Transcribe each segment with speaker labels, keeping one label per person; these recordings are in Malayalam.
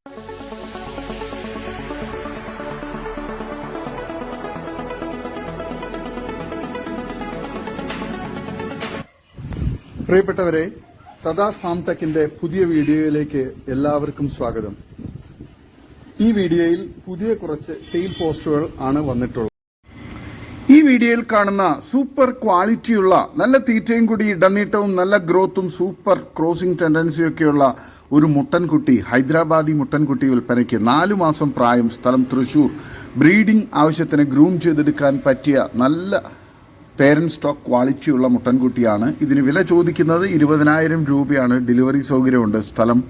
Speaker 1: പ്രിയപ്പെട്ടവരെ, സദാസ് ഫാം ടെക്കിന്റെ പുതിയ വീഡിയോയിലേക്ക് എല്ലാവർക്കും സ്വാഗതം. ഈ വീഡിയോയിൽ പുതിയ കുറച്ച് സെയിൽ പോസ്റ്റുകൾ ആണ് വന്നിട്ടുള്ളത്. ഈ വീഡിയോയിൽ കാണുന്ന സൂപ്പർ ക്വാളിറ്റിയുള്ള നല്ല തീറ്റയും കൂടി ഇടനീട്ടവും നല്ല ഗ്രോത്തും സൂപ്പർ ക്രോസിംഗ് ടെൻഡൻസിയൊക്കെയുള്ള ഒരു മുട്ടൻകുട്ടി, ഹൈദരാബാദി മുട്ടൻകുട്ടി വിൽപ്പനയ്ക്ക് 4 മാസം പ്രായം, സ്ഥലം തൃശൂർ, ബ്രീഡിംഗ് ആവശ്യത്തിന് ഗ്രൂം ചെയ്തെടുക്കാൻ പറ്റിയ നല്ല പേരന്റ് സ്റ്റോക്ക് ക്വാളിറ്റിയുള്ള മുട്ടൻകുട്ടിയാണ്. ഇതിന് വില ചോദിക്കുന്നത് 20,000 രൂപയാണ്. ഡെലിവറി സൗകര്യമുണ്ട്. സ്ഥലം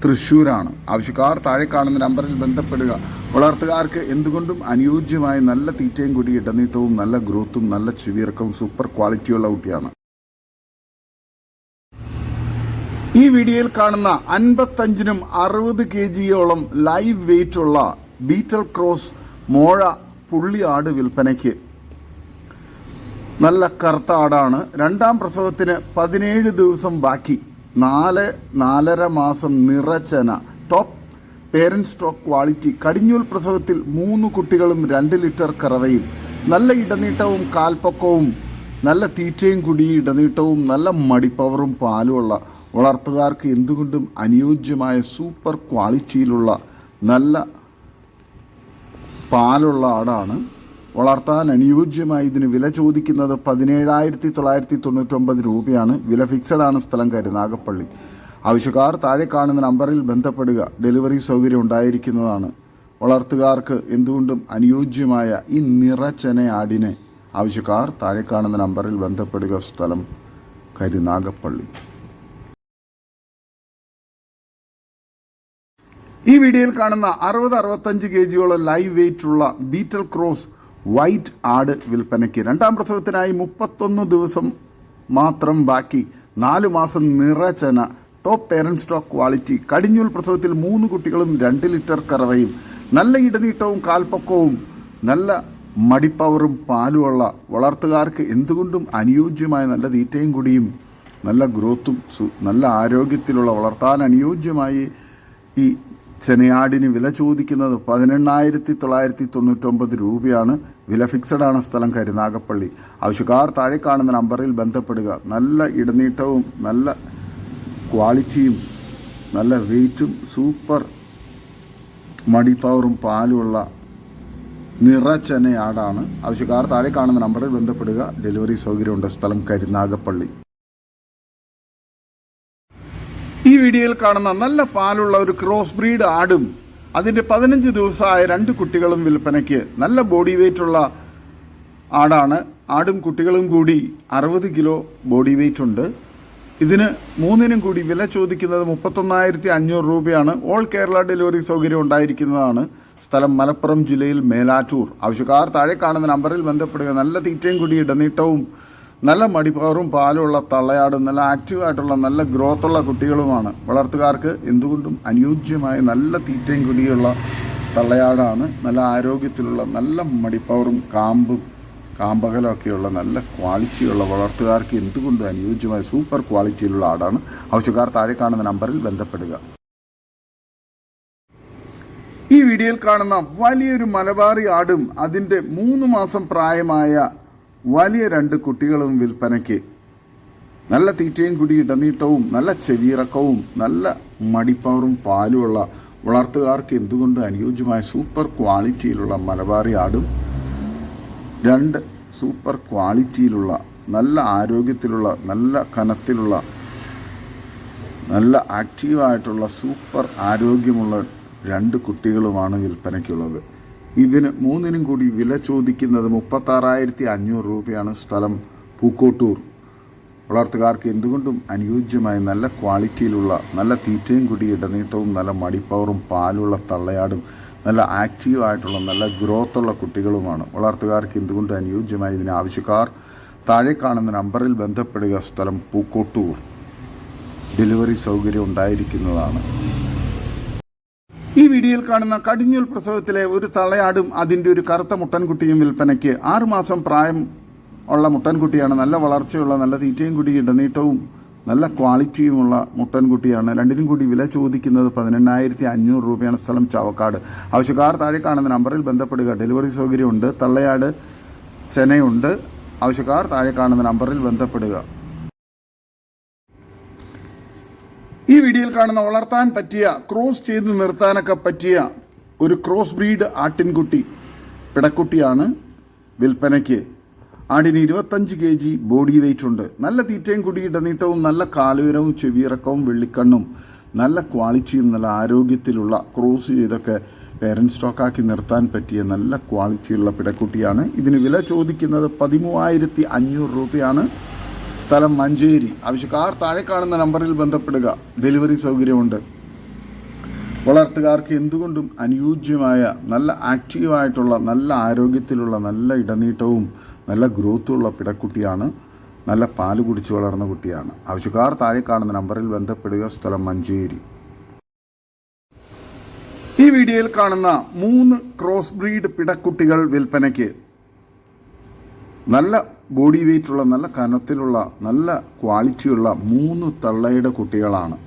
Speaker 1: തൃശ്ശൂരാണ്. ആവശ്യക്കാർ താഴെ കാണുന്ന നമ്പറിൽ ബന്ധപ്പെടുക. വളർത്തുകാർക്ക് എന്തുകൊണ്ടും അനുയോജ്യമായ നല്ല തീറ്റയും കൂടി ഇടനീട്ടവും നല്ല ഗ്രോത്തും നല്ല ചെവിയിറക്കവും സൂപ്പർ ക്വാളിറ്റിയുള്ള കുട്ടിയാണ്. ഈ വീഡിയോയിൽ കാണുന്ന 55-നും 60 kgയോളം ലൈവ് വെയിറ്റ് ഉള്ള ബീറ്റൽ ക്രോസ് മോഴ പുള്ളി ആട് വിൽപ്പനയ്ക്ക്. നല്ല കറുത്ത ആടാണ്. 2ാം പ്രസവത്തിന് 17 ദിവസം ബാക്കി. 4.5 മാസം നിറച്ചന, ടോപ്പ് പേരന്റ് സ്റ്റോക്ക് ക്വാളിറ്റി. കടിഞ്ഞൂൽ പ്രസവത്തിൽ 3 കുട്ടികളും 2 ലിറ്റർ കറവയും. നല്ല ഇടനീട്ടവും കാൽപ്പക്കവും നല്ല തീറ്റയും കൂടി ഇടനീട്ടവും നല്ല മടിപ്പവറും പാലുമുള്ള വളർത്തുകാർക്ക് എന്തുകൊണ്ടും അനുയോജ്യമായ സൂപ്പർ ക്വാളിറ്റിയിലുള്ള നല്ല പാലുള്ള ആടാണ്. വളർത്താൻ അനുയോജ്യമായി ഇതിന് വില ചോദിക്കുന്നത് 17,999 രൂപയാണ്. വില ഫിക്സഡ് ആണ്. സ്ഥലം കരുനാഗപ്പള്ളി. ആവശ്യക്കാർ താഴെ കാണുന്ന നമ്പറിൽ ബന്ധപ്പെടുക. ഡെലിവറി സൗകര്യം ഉണ്ടായിരിക്കുന്നതാണ്. വളർത്തുകാർക്ക് എന്തുകൊണ്ടും അനുയോജ്യമായ ഈ നിറച്ചന ആടിനെ ആവശ്യക്കാർ താഴെ കാണുന്ന നമ്പറിൽ ബന്ധപ്പെടുക. സ്ഥലം കരുനാഗപ്പള്ളി. ഈ വീഡിയോയിൽ കാണുന്ന 60-65 kgയോളം ലൈവ് വെയിറ്റ് ഉള്ള ബീറ്റൽ ക്രോസ് വൈറ്റ് ആട് വിൽപ്പനയ്ക്ക്. 2ാം പ്രസവത്തിനായി 31 ദിവസം മാത്രം ബാക്കി. 4 മാസം നിറച്ചന, ടോപ്പ് പേരന്റ് സ്റ്റോക്ക് ക്വാളിറ്റി. കടിഞ്ഞൂൽ പ്രസവത്തിൽ 3 കുട്ടികളും 2 ലിറ്റർ കറവയും. നല്ല ഇടനീട്ടവും കാൽപ്പക്കവും നല്ല മടിപ്പവറും പാലുമുള്ള വളർത്തുകാർക്ക് എന്തുകൊണ്ടും അനുയോജ്യമായ നല്ല തീറ്റയും കൂടിയും നല്ല ഗ്രോത്തും നല്ല ആരോഗ്യത്തിലുള്ള വളർത്താൻ അനുയോജ്യമായി ഈ ചെനയാടിന് വില ചോദിക്കുന്നത് 18,999 രൂപയാണ്. വില ഫിക്സഡ് ആണ്. സ്ഥലം കരുനാഗപ്പള്ളി. ആവശ്യക്കാർ താഴെ കാണുന്ന നമ്പറിൽ ബന്ധപ്പെടുക. നല്ല ഇടനീട്ടവും നല്ല ക്വാളിറ്റിയും നല്ല വെയിറ്റും സൂപ്പർ മടിപ്പവറും പാലുമുള്ള നിറച്ചെനയാടാണ്. ആവശ്യക്കാർ താഴെ കാണുന്ന നമ്പറിൽ ബന്ധപ്പെടുക. ഡെലിവറി സൗകര്യമുണ്ട്. സ്ഥലം കരുനാഗപ്പള്ളി. ഈ വീഡിയോയിൽ കാണുന്ന നല്ല പാലുള്ള ഒരു ക്രോസ് ബ്രീഡ് ആടും അതിൻ്റെ 15 ദിവസമായ 2 കുട്ടികളും വിൽപ്പനയ്ക്ക്. നല്ല ബോഡി വെയിറ്റ് ഉള്ള ആടാണ്. ആടും കുട്ടികളും കൂടി 60 കിലോ ബോഡി വെയിറ്റ് ഉണ്ട്. ഇതിന് 3നും കൂടി വില ചോദിക്കുന്നത് 31,500 രൂപയാണ്. ഓൾ കേരള ഡെലിവറി സൗകര്യം ഉണ്ടായിരിക്കുന്നതാണ്. സ്ഥലം മലപ്പുറം ജില്ലയിൽ മേലാറ്റൂർ. ആവശ്യക്കാർ താഴെ കാണുന്ന നമ്പറിൽ ബന്ധപ്പെടുക. നല്ല തീറ്റയും കൂടി ഇടനീട്ടവും നല്ല മടിപ്പവറും പാലുമുള്ള തള്ളയാടും നല്ല ആക്റ്റീവായിട്ടുള്ള നല്ല ഗ്രോത്തുള്ള കുട്ടികളുമാണ്. വളർത്തുകാർക്ക് എന്തുകൊണ്ടും അനുയോജ്യമായ നല്ല തീറ്റയും കൂടിയുള്ള തള്ളയാടാണ്. നല്ല ആരോഗ്യത്തിലുള്ള നല്ല മടിപ്പവറും കാമ്പകലൊക്കെയുള്ള നല്ല ക്വാളിറ്റിയുള്ള വളർത്തുകാർക്ക് എന്തുകൊണ്ടും അനുയോജ്യമായ സൂപ്പർ ക്വാളിറ്റിയിലുള്ള ആടാണ്. ആവശ്യക്കാർ താഴെ കാണുന്ന നമ്പറിൽ ബന്ധപ്പെടുക. ഈ വീഡിയോയിൽ കാണുന്ന വലിയൊരു മലബാറി ആടും അതിൻ്റെ 3 മാസം പ്രായമായ വലിയ 2 കുട്ടികളും വിൽപ്പനയ്ക്ക്. നല്ല തീറ്റയും കൂടി ഇടനീട്ടവും നല്ല ചെവിയിറക്കവും നല്ല മടിപ്പവറും പാലുമുള്ള വളർത്തുകാർക്ക് എന്തുകൊണ്ട് അനുയോജ്യമായ സൂപ്പർ ക്വാളിറ്റിയിലുള്ള മലബാറി ആടും 2 സൂപ്പർ ക്വാളിറ്റിയിലുള്ള നല്ല ആരോഗ്യത്തിലുള്ള നല്ല കനത്തിലുള്ള നല്ല ആക്റ്റീവായിട്ടുള്ള സൂപ്പർ ആരോഗ്യമുള്ള 2 കുട്ടികളുമാണ് വിൽപ്പനയ്ക്കുള്ളത്. ഇതിന് 3നും കൂടി വില ചോദിക്കുന്നത് 36,500 രൂപയാണ്. സ്ഥലം പൂക്കോട്ടൂർ. വളർത്തുകാർക്ക് എന്തുകൊണ്ടും അനുയോജ്യമായ നല്ല ക്വാളിറ്റിയിലുള്ള നല്ല തീറ്റയും കൂടി ഇടനീട്ടവും നല്ല മടിപ്പവറും പാലുള്ള തള്ളയാടും നല്ല ആക്റ്റീവായിട്ടുള്ള നല്ല ഗ്രോത്തുള്ള കുട്ടികളുമാണ്. വളർത്തുകാർക്ക് എന്തുകൊണ്ട് അനുയോജ്യമായ ഇതിന് ആവശ്യക്കാർ താഴെ കാണുന്ന നമ്പറിൽ ബന്ധപ്പെടുക. സ്ഥലം പൂക്കോട്ടൂർ. ഡെലിവറി സൗകര്യം ഉണ്ടായിരിക്കുന്നതാണ്. ഈ വീഡിയോയിൽ കാണുന്ന കടിഞ്ഞൂൽ പ്രസവത്തിലെ ഒരു തള്ളയാടും അതിൻ്റെ ഒരു കറുത്ത മുട്ടൻകുട്ടിയും വിൽപ്പനയ്ക്ക്. 6 മാസം പ്രായം ഉള്ള മുട്ടൻകുട്ടിയാണ്. നല്ല വളർച്ചയുള്ള നല്ല തീറ്റയും കൂടി ഇടനീട്ടവും നല്ല ക്വാളിറ്റിയുമുള്ള മുട്ടൻകുട്ടിയാണ്. രണ്ടിനും കൂടി വില ചോദിക്കുന്നത് 18,500 രൂപയാണ്. സ്ഥലം ചാവക്കാട്. ആവശ്യക്കാർ താഴെ കാണുന്ന നമ്പറിൽ ബന്ധപ്പെടുക. ഡെലിവറി സൗകര്യമുണ്ട്. തള്ളയാട് ചെനയുണ്ട്. ആവശ്യക്കാർ താഴെ കാണുന്ന നമ്പറിൽ ബന്ധപ്പെടുക. ഈ വീഡിയോയിൽ കാണുന്ന വളർത്താൻ പറ്റിയ ക്രോസ് ചെയ്ത് നിർത്താനൊക്കെ പറ്റിയ ഒരു ക്രോസ് ബ്രീഡ് ആട്ടിൻകുട്ടി പിടക്കുട്ടിയാണ് വിൽപ്പനയ്ക്ക്. ആടിന് 25 kg ബോഡി വെയിറ്റ് ഉണ്ട്. നല്ല തീറ്റയും കുടി ഇടനീട്ടവും നല്ല കാലുയരവും ചെവിയിറക്കവും വെള്ളിക്കണ്ണും നല്ല ക്വാളിറ്റിയും നല്ല ആരോഗ്യത്തിലുള്ള ക്രോസ് ചെയ്തൊക്കെ പേരൻറ് സ്റ്റോക്കാക്കി നിർത്താൻ പറ്റിയ നല്ല ക്വാളിറ്റിയുള്ള പിടക്കുട്ടിയാണ്. ഇതിന് വില ചോദിക്കുന്നത് 13,500 രൂപയാണ്. സ്ഥലം മഞ്ചേരി. ആവശ്യക്കാർ താഴെ കാണുന്ന നമ്പറിൽ ബന്ധപ്പെടുക. ഡെലിവറി സൗകര്യമുണ്ട്. വളർത്തുകാർക്ക് എന്തുകൊണ്ടും അനുയോജ്യമായ നല്ല ആക്റ്റീവായിട്ടുള്ള നല്ല ആരോഗ്യത്തിലുള്ള നല്ല ഇടനീട്ടവും നല്ല ഗ്രോത്തുള്ള പിടക്കുട്ടിയാണ്. നല്ല പാല് കുടിച്ച് വളർന്ന കുട്ടിയാണ്. ആവശ്യക്കാർ താഴെ കാണുന്ന നമ്പറിൽ ബന്ധപ്പെടുക. സ്ഥലം മഞ്ചേരി. ഈ വീഡിയോയിൽ കാണുന്ന 3 ക്രോസ് ബ്രീഡ് പിടക്കുട്ടികൾ വിൽപ്പനയ്ക്ക്. നല്ല ബോഡി വെയിറ്റുള്ള നല്ല കനത്തിലുള്ള നല്ല ക്വാളിറ്റിയുള്ള 3 തള്ളയുടെ കുട്ടികളാണ്.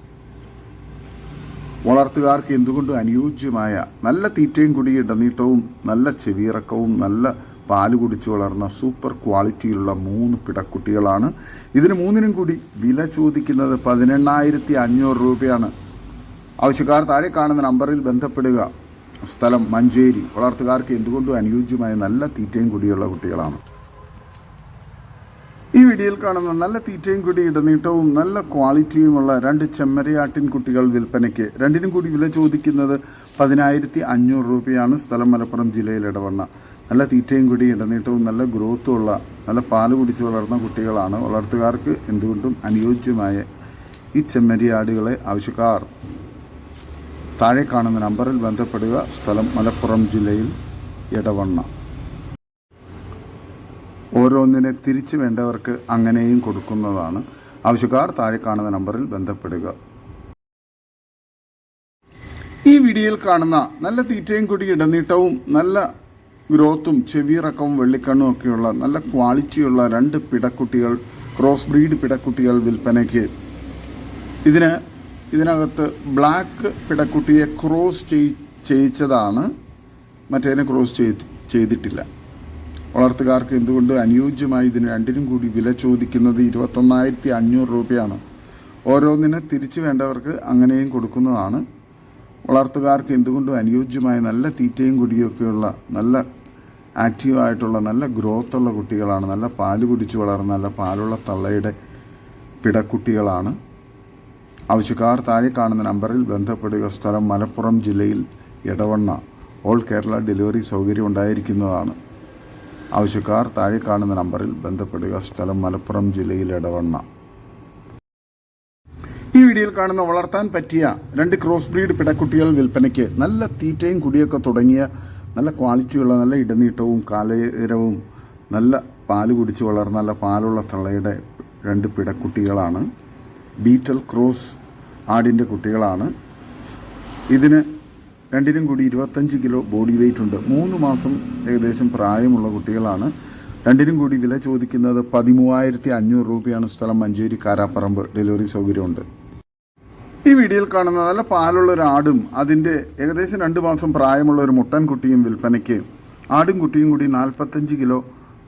Speaker 1: വളർത്തുകാർക്ക് എന്തുകൊണ്ടും അനുയോജ്യമായ നല്ല തീറ്റയും കുടി ഇടനീട്ടവും നല്ല ചെവിയിറക്കവും നല്ല പാല് കുടിച്ച് വളർന്ന സൂപ്പർ ക്വാളിറ്റിയിലുള്ള 3 പിടക്കുട്ടികളാണ്. ഇതിന് 3നും കൂടി വില ചോദിക്കുന്നത് 18,500 രൂപയാണ്. ആവശ്യക്കാർ താഴെ കാണുന്ന നമ്പറിൽ ബന്ധപ്പെടുക. സ്ഥലം മഞ്ചേരി. വളർത്തുകാർക്ക് എന്തുകൊണ്ടും അനുയോജ്യമായ നല്ല തീറ്റയും കുടിയുള്ള കുട്ടികളാണ്. ഈ വീഡിയോയിൽ കാണുന്ന നല്ല തീറ്റയും കുടി ഇടനീട്ടവും നല്ല ക്വാളിറ്റിയുമുള്ള 2 ചെമ്മരിയാട്ടിൻ കുട്ടികൾ വിൽപ്പനയ്ക്ക്. രണ്ടിനും കൂടി വില ചോദിക്കുന്നത് 10,500 രൂപയാണ്. സ്ഥലം മലപ്പുറം ജില്ലയിൽ ഇടവണ്ണ. നല്ല തീറ്റയും കുടി ഇടനീട്ടവും നല്ല ഗ്രോത്തുമുള്ള നല്ല പാല് കുടിച്ച് വളർന്ന കുട്ടികളാണ്. വളർത്തുകാർക്ക് എന്തുകൊണ്ടും അനുയോജ്യമായ ഈ ചെമ്മരിയാടുകളെ ആവശ്യക്കാർ താഴെ കാണുന്ന നമ്പറിൽ ബന്ധപ്പെടുക. സ്ഥലം മലപ്പുറം ജില്ലയിൽ ഇടവണ്ണ. ഓരോന്നിനെ തിരിച്ചു വേണ്ടവർക്ക് അങ്ങനെയും കൊടുക്കുന്നതാണ്. ആവശ്യക്കാർ താഴെ കാണുന്ന നമ്പറിൽ ബന്ധപ്പെടുക. ഈ വീഡിയോയിൽ കാണുന്ന നല്ല തീറ്റയും കൂടി ഇടനീട്ടവും നല്ല ഗ്രോത്തും ചെവിയിറക്കവും വെള്ളിക്കണ്ണും ഒക്കെയുള്ള നല്ല ക്വാളിറ്റിയുള്ള 2 പിടക്കുട്ടികൾ ക്രോസ് ബ്രീഡ് പിടക്കുട്ടികൾ വിൽപ്പനയ്ക്ക്. ഇതിനകത്ത് ബ്ലാക്ക് പിടക്കുട്ടിയെ ക്രോസ് ചെയ്യിച്ചതാണ്. മറ്റേതിനെ ക്രോസ് ചെയ്തിട്ടില്ല. വളർത്തുകാർക്ക് എന്തുകൊണ്ട് അനുയോജ്യമായി ഇതിന് രണ്ടിനും കൂടി വില ചോദിക്കുന്നത് 21,500 രൂപയാണ്. ഓരോന്നിനെ തിരിച്ചു വേണ്ടവർക്ക് അങ്ങനെയും കൊടുക്കുന്നതാണ്. വളർത്തുകാർക്ക് എന്തുകൊണ്ടും അനുയോജ്യമായ നല്ല തീറ്റയും കുടിയൊക്കെയുള്ള നല്ല ആക്റ്റീവായിട്ടുള്ള നല്ല ഗ്രോത്തുള്ള കുട്ടികളാണ്. നല്ല പാല് കുടിച്ച് വളർന്ന നല്ല പാലുള്ള തള്ളയുടെ പിടക്കുട്ടികളാണ്. ആവശ്യക്കാർ താഴെ കാണുന്ന നമ്പറിൽ ബന്ധപ്പെടുക. സ്ഥലം മലപ്പുറം ജില്ലയിൽ ഇടവണ്ണ. ഓൾ കേരള ഡെലിവറി സൗകര്യം ഉണ്ടായിരിക്കുന്നതാണ്. ആവശ്യക്കാർ താഴെ കാണുന്ന നമ്പറിൽ ബന്ധപ്പെടുക. സ്ഥലം മലപ്പുറം ജില്ലയിൽ ഇടവണ്ണ. ഈ വീഡിയോയിൽ കാണുന്ന വളർത്താൻ പറ്റിയ 2 ക്രോസ് ബ്രീഡ് പിടക്കുട്ടികൾ വിൽപ്പനയ്ക്ക്. നല്ല തീറ്റയും കുടിയൊക്കെ തുടങ്ങിയ നല്ല ക്വാളിറ്റിയുള്ള നല്ല ഇടനീട്ടവും കാലയരവും നല്ല പാല് കുടിച്ച് വളർന്ന നല്ല പാലുള്ള തള്ളയുടെ 2 പിടക്കുട്ടികളാണ്. ബീറ്റൽ ക്രോസ് ആടിൻ്റെ കുട്ടികളാണ്. ഇതിന് രണ്ടിനും കൂടി 25 കിലോ ബോഡി വെയിറ്റ് ഉണ്ട്. 3 മാസം ഏകദേശം പ്രായമുള്ള കുട്ടികളാണ്. രണ്ടിനും കൂടി വില ചോദിക്കുന്നത് 13,500 രൂപയാണ്. സ്ഥലം മഞ്ചേരി കാരാപ്പറമ്പ്. ഡെലിവറി സൗകര്യമുണ്ട്. ഈ വീഡിയോയിൽ കാണുന്ന നല്ല പാലുള്ള ഒരു ആടും അതിൻ്റെ ഏകദേശം 2 മാസം പ്രായമുള്ള ഒരു മുട്ടൻകുട്ടിയും വിൽപ്പനയ്ക്ക്. ആടും കുട്ടിയും കൂടി 45 കിലോ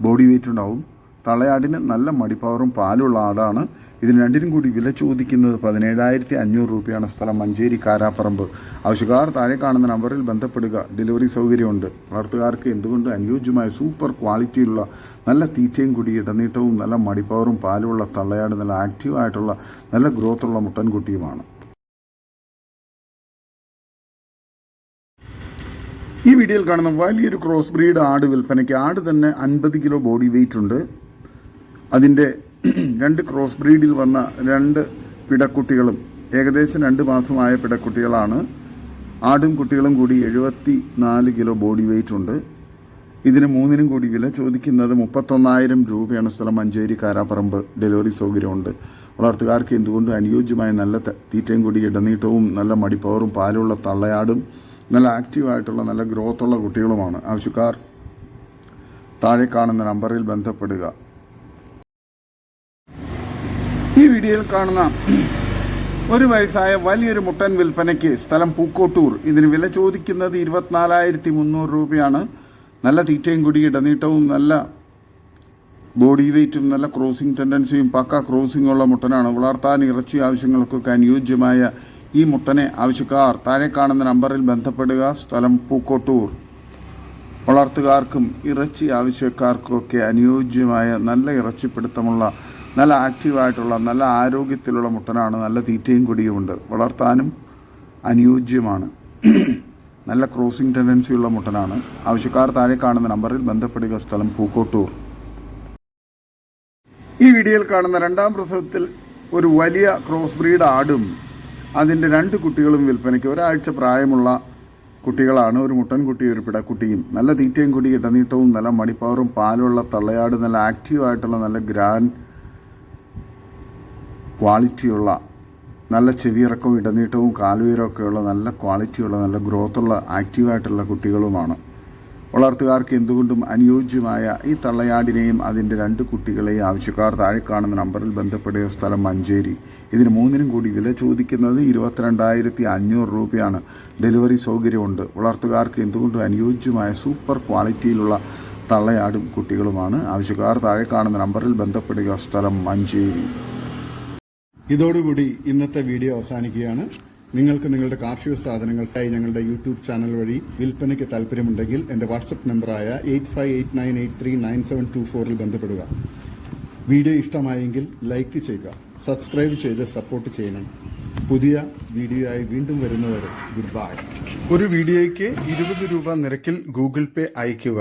Speaker 1: ബോഡി വെയിറ്റ് ഉണ്ടാവും. തളയാടിന് നല്ല മടിപ്പവറും പാലുള്ള ആടാണ്. ഇതിന് രണ്ടിനും കൂടി വില ചോദിക്കുന്നത് 17,500 രൂപയാണ്. സ്ഥലം മഞ്ചേരി കാരാപ്പറമ്പ്. ആവശ്യക്കാർ താഴെ കാണുന്ന നമ്പറിൽ ബന്ധപ്പെടുക. ഡെലിവറി സൗകര്യമുണ്ട്. വളർത്തുകാർക്ക് എന്തുകൊണ്ട് അനുയോജ്യമായ സൂപ്പർ ക്വാളിറ്റിയുള്ള നല്ല തീറ്റയും കൂടി ഇടനീട്ടവും നല്ല മടിപ്പവറും പാലുള്ള തള്ളയാട് നല്ല ആക്റ്റീവായിട്ടുള്ള നല്ല ഗ്രോത്തുള്ള മുട്ടൻകുട്ടിയുമാണ്. ഈ വീഡിയോയിൽ കാണുന്ന വലിയൊരു ക്രോസ് ബ്രീഡ് ആട് വിൽപ്പനയ്ക്ക്. ആട് തന്നെ 50 കിലോ ബോഡി വെയിറ്റ് ഉണ്ട്. അതിൻ്റെ 2 ക്രോസ് ബ്രീഡിൽ വന്ന 2 പിടക്കുട്ടികളും ഏകദേശം 2 മാസമായ പിടക്കുട്ടികളാണ്. ആടും കുട്ടികളും കൂടി 74 കിലോ ബോഡി വെയിറ്റ് ഉണ്ട്. ഇതിന് 3നും കൂടി വില ചോദിക്കുന്നത് 31,000 രൂപയാണ്. സ്ഥലം മഞ്ചേരി കാരാപ്പറമ്പ്. ഡെലിവറി സൗകര്യമുണ്ട്. വളർത്തുകാർക്ക് എന്തുകൊണ്ട് അനുയോജ്യമായ നല്ല തീറ്റയും കൂടി ഇടനീട്ടവും നല്ല മടിപ്പവറും പാലുള്ള തള്ളയാടും നല്ല ആക്റ്റീവായിട്ടുള്ള നല്ല ഗ്രോത്തുള്ള കുട്ടികളുമാണ്. ആവശ്യക്കാർ താഴെ കാണുന്ന നമ്പറിൽ ബന്ധപ്പെടുക. ഈ വീഡിയോയിൽ കാണുന്ന ഒരു വയസ്സായ വലിയൊരു മുട്ടൻ വിൽപ്പനയ്ക്ക്, സ്ഥലം പൂക്കോട്ടൂർ. ഇതിന് വില ചോദിക്കുന്നത് 24,300 രൂപയാണ്. നല്ല തീറ്റയും കുടി, ഇടനീട്ടവും, നല്ല ബോഡി വെയ്റ്റും, നല്ല ക്രോസിംഗ് ടെൻഡൻസിയും, പക്ക ക്രോസിംഗ് ഉള്ള മുട്ടനാണ്. വളർത്താൻ ഇറച്ചി ആവശ്യങ്ങൾക്കൊക്കെ അനുയോജ്യമായ ഈ മുട്ടനെ ആവശ്യക്കാർ താഴെ കാണുന്ന നമ്പറിൽ ബന്ധപ്പെടുക. സ്ഥലം പൂക്കോട്ടൂർ. വളർത്തുകാർക്കും ഇറച്ചി ആവശ്യക്കാർക്കൊക്കെ അനുയോജ്യമായ നല്ല ഇറച്ചിപ്പിടുത്തമുള്ള, നല്ല ആക്റ്റീവായിട്ടുള്ള, നല്ല ആരോഗ്യത്തിലുള്ള മുട്ടനാണ്. നല്ല തീറ്റയും കുടിയുമുണ്ട്. വളർത്താനും അനുയോജ്യമാണ്. നല്ല ക്രോസിംഗ് ടെൻഡൻസിയുള്ള മുട്ടനാണ്. ആവശ്യക്കാർ താഴെ കാണുന്ന നമ്പറിൽ ബന്ധപ്പെടുക. സ്ഥലം പൂക്കോട്ടൂർ. ഈ വീഡിയോയിൽ കാണുന്ന രണ്ടാം പ്രസവത്തിൽ ഒരു വലിയ ക്രോസ് ബ്രീഡ് ആടും അതിൻ്റെ 2 കുട്ടികളും വിൽപ്പനയ്ക്ക്. ഒരാഴ്ച പ്രായമുള്ള കുട്ടികളാണ്. ഒരു മുട്ടൻകുട്ടി, ഒരു പിടക്കുട്ടിയും. നല്ല തീറ്റയും കുടി, ഇടനീട്ടവും, നല്ല മടിപ്പവറും, പാലുള്ള തള്ളയാട്, നല്ല ആക്റ്റീവായിട്ടുള്ള, നല്ല ഗ്രാൻഡ് ക്വാളിറ്റിയുള്ള, നല്ല ചെവിയിറക്കവും ഇടനീട്ടവും കാലുയരമൊക്കെയുള്ള, നല്ല ക്വാളിറ്റിയുള്ള, നല്ല ഗ്രോത്തുള്ള, ആക്റ്റീവായിട്ടുള്ള കുട്ടികളുമാണ്. വളർത്തുകാർക്ക് എന്തുകൊണ്ടും അനുയോജ്യമായ ഈ തള്ളയാടിനെയും അതിൻ്റെ 2 കുട്ടികളെയും ആവശ്യക്കാർ താഴെ കാണുന്ന നമ്പറിൽ ബന്ധപ്പെടുക. സ്ഥലം മഞ്ചേരി. ഇതിന് 3-നും കൂടി വില ചോദിക്കുന്നത് 22,500 രൂപയാണ്. ഡെലിവറി സൗകര്യമുണ്ട്. വളർത്തുകാർക്ക് എന്തുകൊണ്ടും അനുയോജ്യമായ സൂപ്പർ ക്വാളിറ്റിയിലുള്ള തള്ളയാടും കുട്ടികളുമാണ്. ആവശ്യക്കാർ താഴെ കാണുന്ന നമ്പറിൽ ബന്ധപ്പെടുക. സ്ഥലം മഞ്ചേരി. ഇതോടുകൂടി ഇന്നത്തെ വീഡിയോ അവസാനിക്കുകയാണ്. നിങ്ങൾക്ക് നിങ്ങളുടെ കാർഷിക സാധനങ്ങൾക്കായി ഞങ്ങളുടെ യൂട്യൂബ് ചാനൽ വഴി വിൽപ്പനയ്ക്ക് താല്പര്യമുണ്ടെങ്കിൽ എൻ്റെ വാട്സപ്പ് നമ്പറായ 8589839724 ബന്ധപ്പെടുക. വീഡിയോ ഇഷ്ടമായെങ്കിൽ ലൈക്ക് ചെയ്യുക, സബ്സ്ക്രൈബ് ചെയ്ത് സപ്പോർട്ട് ചെയ്യണം. പുതിയ വീഡിയോ ആയി വീണ്ടും വരുന്നവരെ ഗുഡ് ബൈ. ഒരു വീഡിയോയ്ക്ക് 20 രൂപ നിരക്കിൽ ഗൂഗിൾ പേ അയയ്ക്കുക.